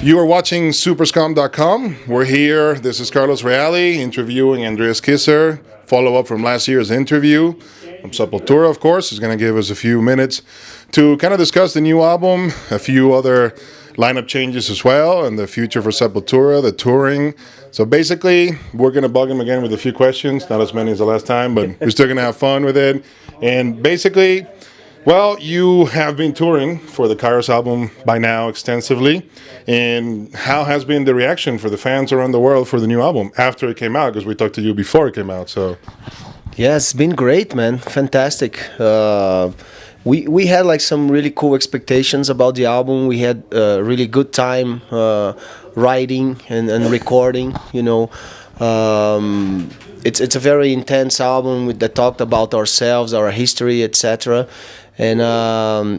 You are watching Superskum.com. We're here. This is Carlos Reale interviewing Andreas Kisser. Follow up from last year's interview from Sepultura, of course. He's going to give us a few minutes to kind of discuss the new album, a few other lineup changes as well, and the future for Sepultura, the touring. So basically, we're going to bug him again with a few questions, not as many as the last time, but we're still going to have fun with it. And basically, well, you have been touring for the Kairos album by now extensively. And how has been the reaction for the fans around the world for the new album after it came out? Because we talked to you before it came out. So, yeah, it's been great, man. Fantastic. We had like some really cool expectations about the album. We had a really good time writing and recording. You know, it's a very intense album that talked about ourselves, our history, etc. And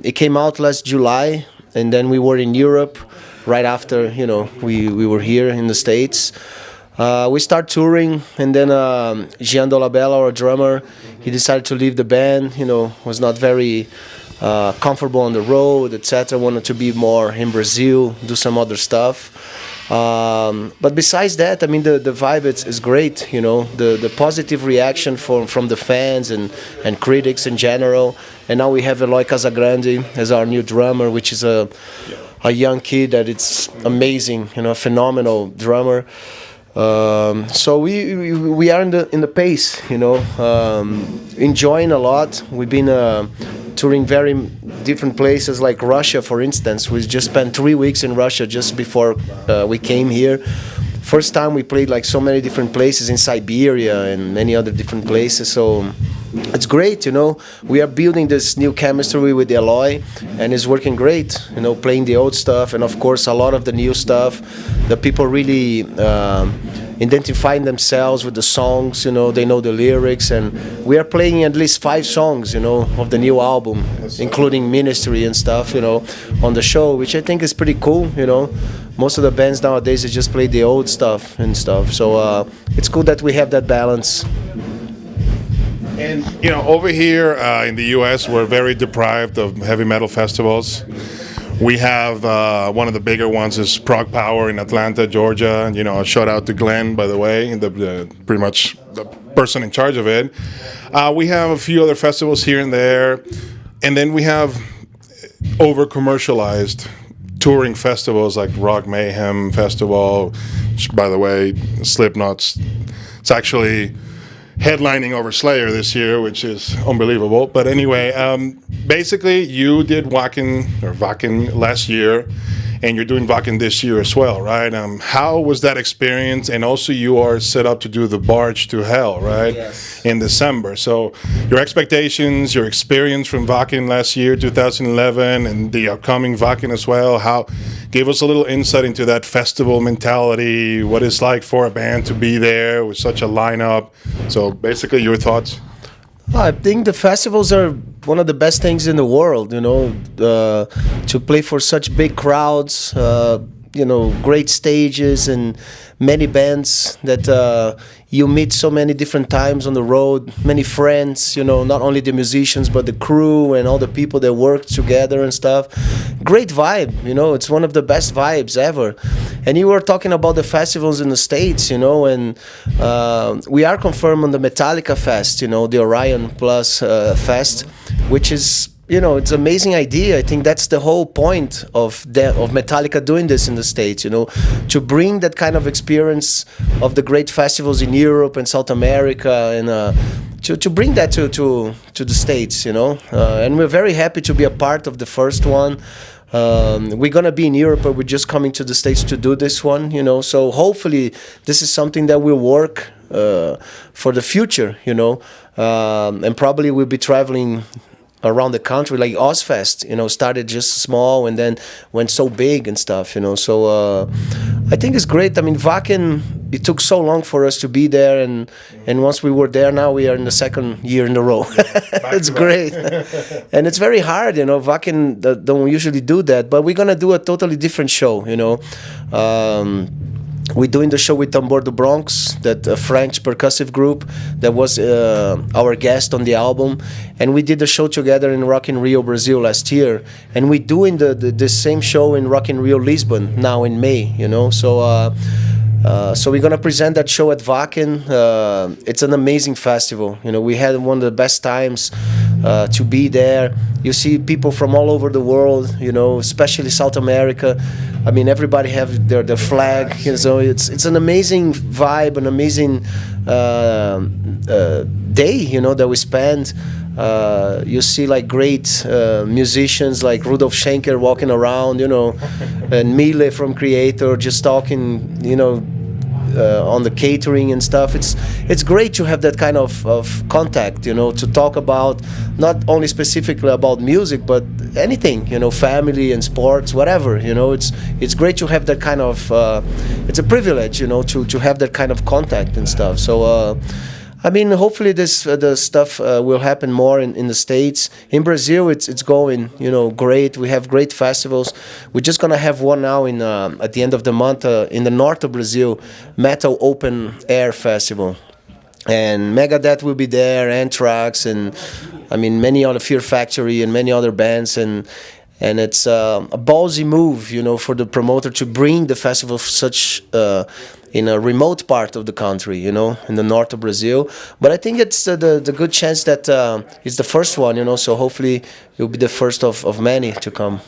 it came out last July, and then we were in Europe right after, you know, we were here in the States. We started touring, and then Gian Dolabella, our drummer, he decided to leave the band. You know, was not very comfortable on the road, etc. Wanted to be more in Brazil, do some other stuff. But besides that, I mean, the vibe is great. You know, the positive reaction from the fans and critics in general. And now we have Eloy Casagrande as our new drummer, which is a young kid that it's amazing. You know, a phenomenal drummer. So we are in the pace, you know, enjoying a lot. We've been touring very different places, like Russia, for instance. We just spent 3 weeks in Russia just before we came here. First time we played like so many different places in Siberia and many other different places. So it's great, you know. We are building this new chemistry with Eloy, and it's working great. You know, playing the old stuff, and of course a lot of the new stuff. The people really identifying themselves with the songs. You know, they know the lyrics, and we are playing at least 5 songs, you know, of the new album, including Ministry and stuff, you know, on the show, which I think is pretty cool. You know, most of the bands nowadays they just play the old stuff and stuff. So it's cool that we have that balance. And, you know, over here in the U.S., we're very deprived of heavy metal festivals. We have one of the bigger ones is Prog Power in Atlanta, Georgia. You know, a shout out to Glenn, by the way, pretty much the person in charge of it. We have a few other festivals here and there. And then we have over-commercialized touring festivals like Rock Mayhem Festival, which, by the way, Slipknot's, it's actually headlining over Slayer this year, which is unbelievable. But anyway, basically you did Wacken last year, and you're doing Wacken this year as well, right? How was that experience? And also you are set up to do the Barge to Hell, right? Yes. In December. So your expectations, your experience from Wacken last year, 2011, and the upcoming Wacken as well, give us a little insight into that festival mentality, what it's like for a band to be there with such a lineup. So basically your thoughts. I think the festivals are one of the best things in the world, you know, to play for such big crowds, you know, great stages and many bands that you meet so many different times on the road, many friends, you know, not only the musicians, but the crew and all the people that work together and stuff. Great vibe, you know, it's one of the best vibes ever. And you were talking about the festivals in the States, you know, and we are confirmed on the Metallica Fest, you know, the Orion Plus Fest, which is, you know, it's an amazing idea. I think that's the whole point of Metallica doing this in the States, you know, to bring that kind of experience of the great festivals in Europe and South America, and to bring that to the States, you know. And we're very happy to be a part of the first one. We're gonna be in Europe, but we're just coming to the States to do this one, you know. So hopefully this is something that will work for the future, you know, and probably we'll be traveling around the country, like Ozfest, you know, started just small and then went so big and stuff, you know. So I think it's great. I mean, Wacken, it took so long for us to be there, and once we were there, now we are in the 2nd year in a row. It's great. And it's very hard, you know. Wacken don't usually do that, but we're gonna do a totally different show, you know. we're doing the show with Tambor do Bronx, that French percussive group that was our guest on the album, and we did the show together in Rock in Rio, Brazil last year, and we're doing the same show in Rock in Rio, Lisbon now in May. So we're gonna present that show at Wacken. It's an amazing festival. We had one of the best times to be there. You see people from all over the world. Especially South America. I mean, everybody have their flag. So it's an amazing vibe, an amazing day. That we spend. You see like great musicians like Rudolf Schenker walking around, and Mile from Creator just talking, on the catering and stuff. It's great to have that kind of contact, to talk about not only specifically about music, but anything, family and sports, whatever. It's great to have that kind of. It's a privilege, to have that kind of contact and stuff. So. Hopefully the stuff will happen more in the States. In Brazil, it's going, great. We have great festivals. We're just gonna have one now at the end of the month in the north of Brazil, Metal Open Air Festival, and Megadeth will be there, Anthrax, and many other Fear Factory and many other bands, and it's a ballsy move, for the promoter to bring the festival such. In a remote part of the country, in the north of Brazil. But I think it's the good chance that it's the first one, so hopefully it'll be the first of many to come.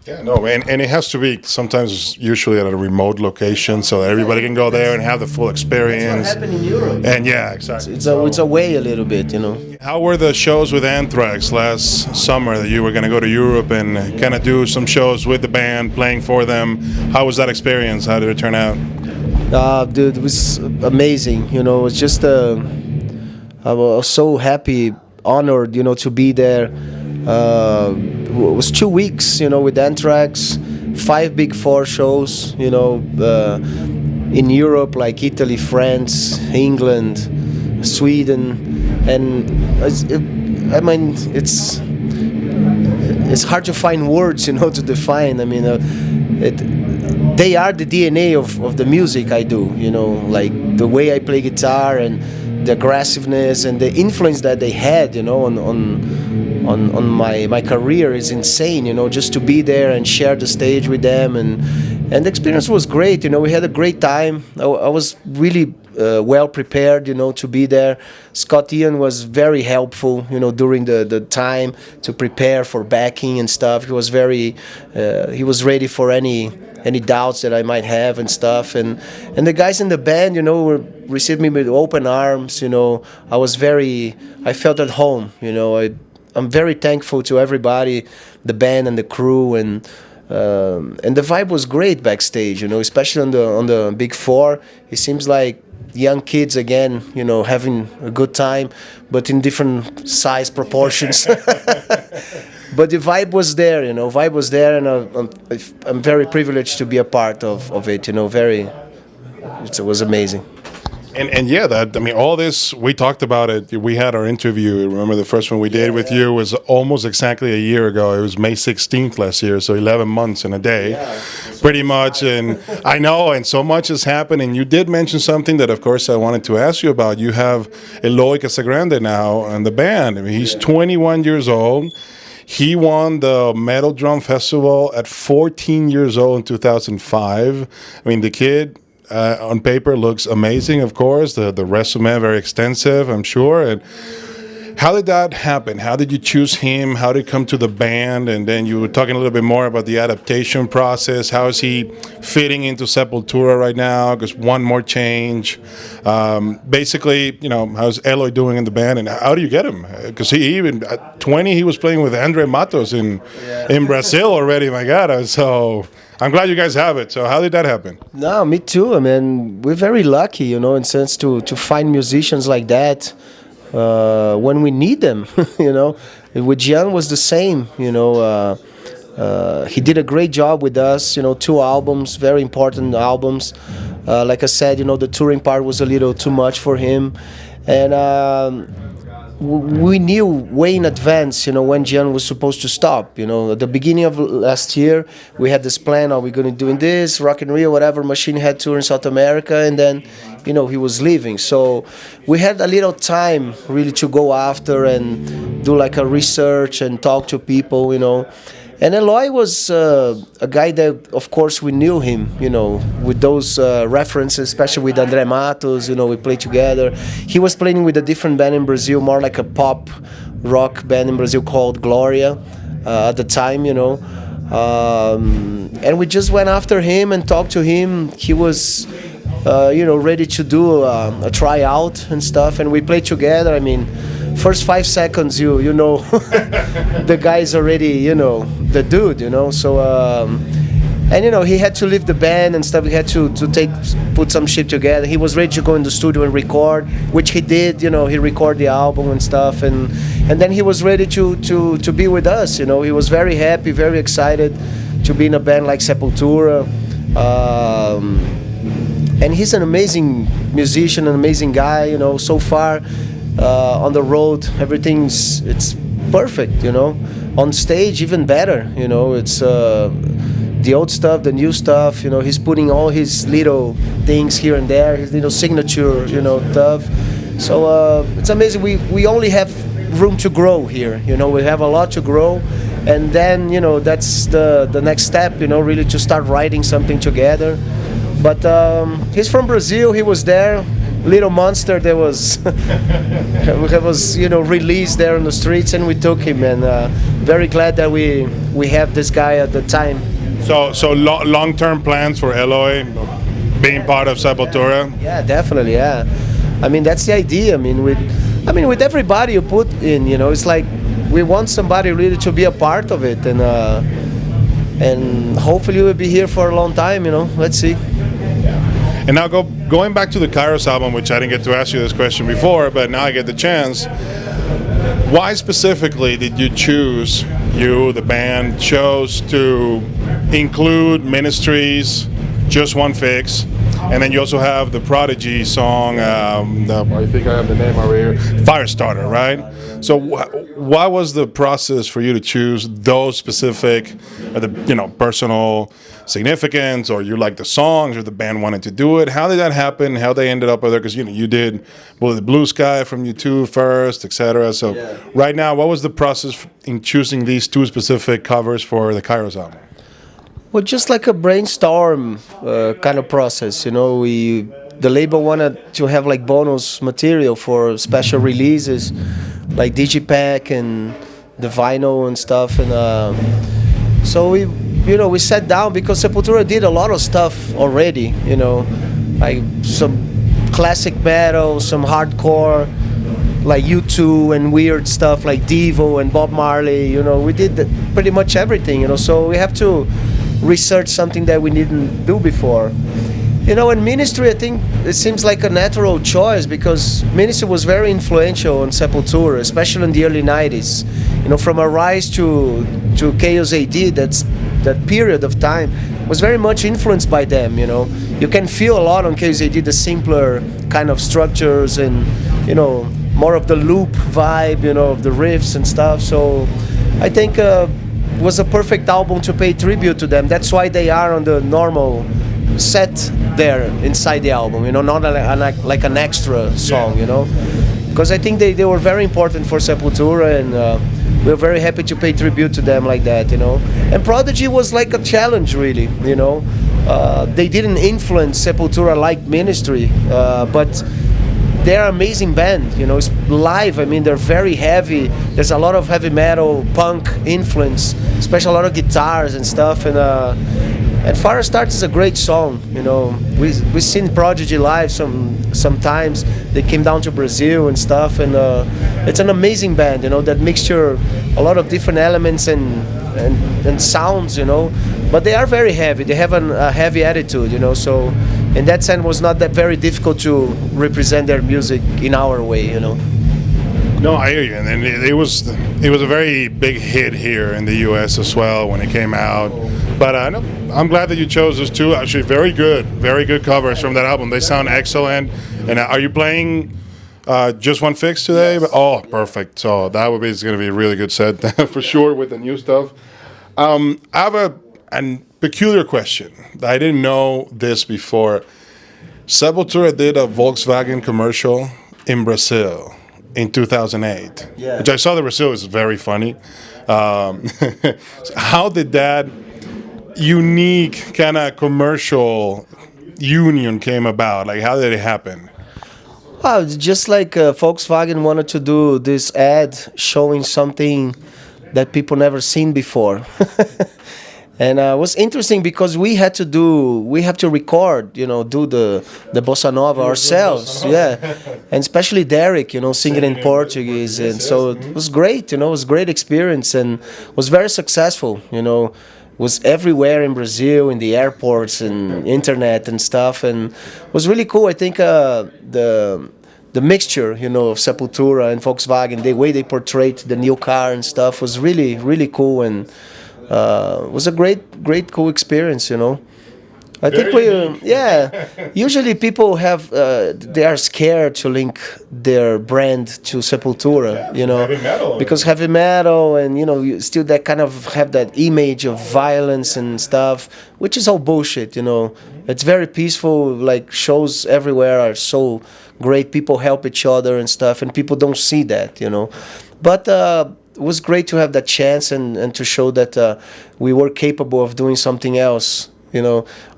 Yeah, no, and it has to be sometimes usually at a remote location so that everybody can go there and have the full experience. That's what happened in Europe. And yeah, exactly. It's away a little bit, How were the shows with Anthrax last summer that you were going to go to Europe and kind of do some shows with the band, playing for them? How was that experience? How did it turn out? Dude, it was amazing. It was just I was so happy, honored, to be there. It was 2 weeks, with Anthrax, 5 Big Four shows, in Europe, like Italy, France, England, Sweden, and it's hard to find words, to define. They are the DNA of the music I do, like the way I play guitar and the aggressiveness and the influence that they had, on my career is insane, just to be there and share the stage with them, and the experience was great. We had a great time. I was really well prepared, to be there. Scott Ian was very helpful, during the time to prepare for backing and stuff. He was he was ready for any doubts that I might have and stuff, and the guys in the band, received me with open arms. I felt at home. I'm very thankful to everybody, the band and the crew, and the vibe was great backstage. Especially on the Big Four. It seems like young kids again, having a good time, but in different size proportions. But the vibe was there, and I'm very privileged to be a part of it. It was amazing. And yeah, all this, we talked about it. We had our interview. Remember the first one we did with you was almost exactly a year ago. It was May 16th last year, so 11 months in a day, pretty much. And I know, and so much has happened. And you did mention something that, of course, I wanted to ask you about. You have Eloy Casagrande now in the band. He's 21 years old. He won the Metal Drum Festival at 14 years old in 2005. The kid... on paper looks amazing, of course. The resume very extensive, I'm sure. And how did that happen? How did you choose him? How did he come to the band? And then you were talking a little bit more about the adaptation process. How is he fitting into Sepultura right now? Because one more change. Basically, how's Eloy doing in the band? And how do you get him? Because he even at 20, he was playing with Andre Matos in Brazil already. My God, so. I'm glad you guys have it. So how did that happen? No, me too. We're very lucky, in a sense to find musicians like that when we need them. With Gian was the same. He did a great job with us. 2 albums, very important albums. Like I said, the touring part was a little too much for him, and we knew way in advance, when Gian was supposed to stop. At the beginning of last year, we had this plan: are we going to doing this, Rock in Rio, whatever. Machine Head tour in South America, and then, he was leaving. So we had a little time really to go after and do like a research and talk to people, And Eloy was a guy that, of course, we knew him, with those references, especially with André Matos, we played together. He was playing with a different band in Brazil, more like a pop rock band in Brazil called Gloria at the time, and we just went after him and talked to him. He was, ready to do a tryout and stuff, and we played together. I mean, first 5 seconds, the guy's already, the dude, So, and he had to leave the band and stuff. He had to put some shit together. He was ready to go in the studio and record, which he did. He recorded the album and stuff, and then he was ready to be with us. He was very happy, very excited to be in a band like Sepultura. And he's an amazing musician, an amazing guy. So far. On the road, it's perfect, On stage, even better, It's the old stuff, the new stuff, He's putting all his little things here and there, his little signature, stuff. So it's amazing. We only have room to grow here, We have a lot to grow, and then that's the next step, Really to start writing something together. But he's from Brazil. He was there. Little Monster that was released there on the streets, and we took him, and very glad that we have this guy at the time. So long-term plans for Eloy being part of Sepultura? Yeah, definitely. Yeah, I mean that's the idea. I mean with everybody you put in, it's like we want somebody really to be a part of it, and hopefully we'll be here for a long time. Let's see. And now going back to the Kairos album, which I didn't get to ask you this question before, but now I get the chance. Why specifically did you choose, the band, chose to include Ministries, Just One Fix, and then you also have the Prodigy song, I think I have the name over here, Firestarter, right? So why was the process for you to choose those specific, personal significance, or you like the songs, or the band wanted to do it? How did that happen? How they ended up there? Because you did the Blue Sky from U2 first, etc. So right now, what was the process in choosing these 2 specific covers for the Kairos album? Well, just like a brainstorm kind of process, the label wanted to have like bonus material for special releases, like Digipack and the vinyl and stuff, and so we sat down because Sepultura did a lot of stuff already, like some classic metal, some hardcore, like U2 and weird stuff like Devo and Bob Marley, we did pretty much everything, so we have to research something that we didn't do before. In Ministry, I think it seems like a natural choice because Ministry was very influential on Sepultura, especially in the early 90s. From a rise to Chaos AD, that period of time was very much influenced by them, You can feel a lot on Chaos AD, the simpler kind of structures and, more of the loop vibe, of the riffs and stuff. So I think it was a perfect album to pay tribute to them. That's why they are on the normal set there inside the album, not like an extra song, because I think they were very important for Sepultura, and we're very happy to pay tribute to them like that, And Prodigy was like a challenge, really, They didn't influence Sepultura like Ministry, but they're an amazing band, It's live. I mean, they're very heavy. There's a lot of heavy metal, punk influence, especially a lot of guitars and stuff, and Firestarter is a great song, We've seen Prodigy live sometimes. They came down to Brazil and stuff, and it's an amazing band, that mixture, a lot of different elements and sounds, But they are very heavy. They have a heavy attitude, So in that sense, it was not that very difficult to represent their music in our way, No, I hear you, and it was a very big hit here in the U.S. as well when it came out. But I'm glad that you chose those 2. Actually, very good covers from that album. They sound excellent. And are you playing Just one fix today? But, oh, perfect. So that would be going to be a really good set for sure with the new stuff. I have a peculiar question. I didn't know this before. Sepultura did a Volkswagen commercial in Brazil in 2008, which I saw. The Brazil was very funny. How did that unique kind of commercial union came about? Like, how did it happen? Well, just like Volkswagen wanted to do this ad showing something that people never seen before. And it was interesting because we have to record, do the bossa nova ourselves, and especially Derek, singing in Portuguese, and so it was great, it was a great experience and was very successful, was everywhere in Brazil, in the airports and internet and stuff, and it was really cool. I think the mixture, of Sepultura and Volkswagen, the way they portrayed the new car and stuff was really, really cool, and was a great, cool experience, I think usually people they are scared to link their brand to Sepultura, Heavy metal. because heavy metal and, you still that kind of have that image of violence and stuff, which is all bullshit, It's very peaceful, like shows everywhere are so great, people help each other and stuff, and people don't see that, But it was great to have that chance and to show that we were capable of doing something else,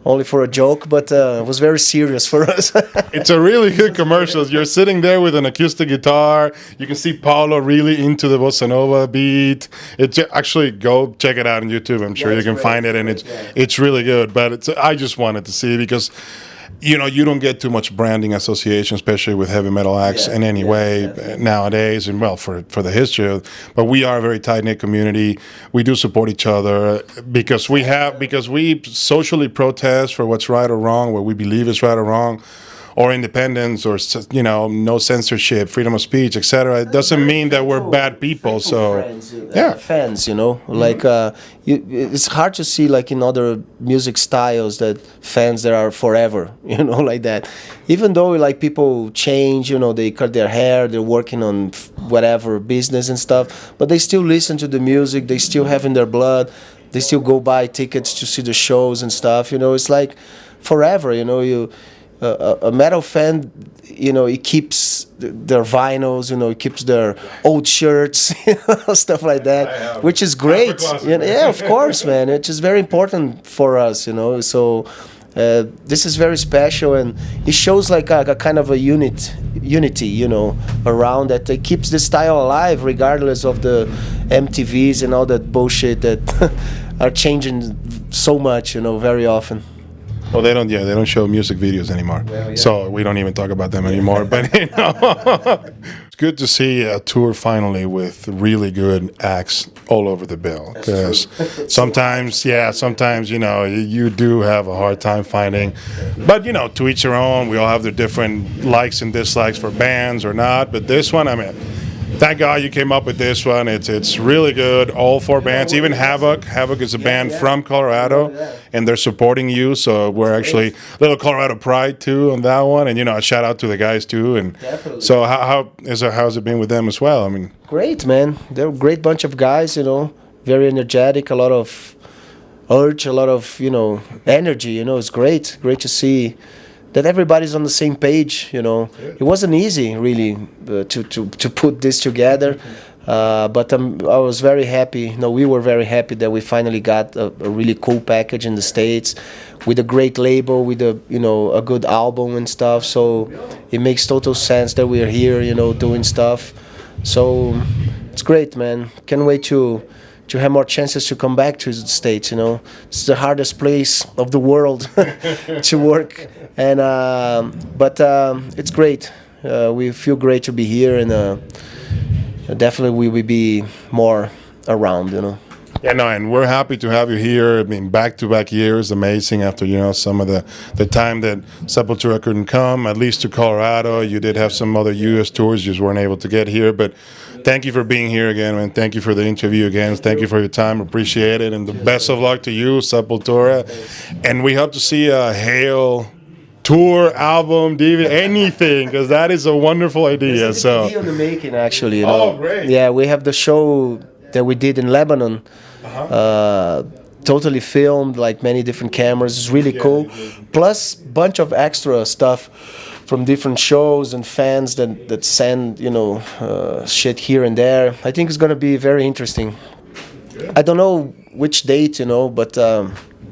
only for a joke, but it was very serious for us. It's a really good commercial. You're sitting there with an acoustic guitar. You can see Paulo really into the bossa nova beat. Actually, go check it out on YouTube. I'm sure you can find it, and it's really good. But I just wanted to see, because you don't get too much branding association, especially with heavy metal acts in any way nowadays, and for the history. But we are a very tight-knit community. We do support each other because we socially protest for what's right or wrong, what we believe is right or wrong, or independence, or no censorship, freedom of speech, etc. It doesn't mean that we're bad people. So fans, like it's hard to see, like in other music styles, that fans that are forever, like that. Even though like people change, they cut their hair, they're working on whatever business and stuff, but they still listen to the music, they still have in their blood, they still go buy tickets to see the shows and stuff. It's like forever. A metal fan, it keeps their vinyls, it keeps their old shirts, stuff like that, which is great. Yeah, of course, man. It's just very important for us, So this is very special, and it shows like a kind of a unity, around that. It keeps the style alive, regardless of the MTVs and all that bullshit that are changing so much, very often. Well, they don't show music videos anymore, so we don't even talk about them anymore. But it's good to see a tour finally with really good acts all over the bill. Because sometimes you do have a hard time finding. But to each their own. We all have their different likes and dislikes for bands or not. But this one, thank God you came up with this one. It's really good. All four bands, even Havoc. Havoc is a band from Colorado, and they're supporting you. So we're actually a little Colorado pride too on that one. And a shout out to the guys too. And definitely. So how's it been with them as well? Great, man. They're a great bunch of guys. Very energetic. A lot of urge. A lot of energy. It's great. Great to see that everybody's on the same page. It wasn't easy really to put this together, but I was very happy. We were very happy that we finally got a really cool package in the States, with a great label, with a good album and stuff. So it makes total sense that we're here, doing stuff. So it's great, man. Can't wait to have more chances to come back to the States. It's the hardest place of the world to work, and but it's great. We feel great to be here, and definitely we will be more around. Yeah, no, and we're happy to have you here. Back-to-back years, amazing. After some of the time that Sepultura couldn't come, at least to Colorado. You did have some other U.S. tours, you just weren't able to get here. But thank you for being here again, man. Thank you for the interview again. Thank you for your time. Appreciate it, and the best of luck to you, Sepultura. And we hope to see Hail tour, album, DVD, anything, because that is a wonderful idea. It's a So, DVD on the making, actually. You know? Oh, great. Yeah, we have the show that we did in Lebanon. Totally filmed, like many different cameras. It's really cool. Plus, bunch of extra stuff from different shows and fans that send, you know, shit here and there. I think it's gonna be very interesting. I don't know which date, you know, but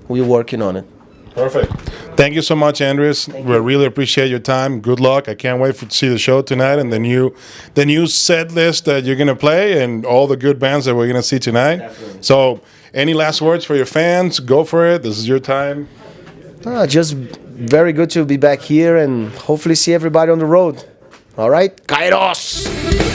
we're working on it. perfect. Thank you so much, Andres. We really appreciate your time. Good luck. I can't wait to see the show tonight and the new set list that you're gonna play and all the good bands that we're gonna see tonight. Definitely. So, any last words for your fans? Go for it. This is your time. Just very good to be back here and hopefully see everybody on the road. All right? Kairos!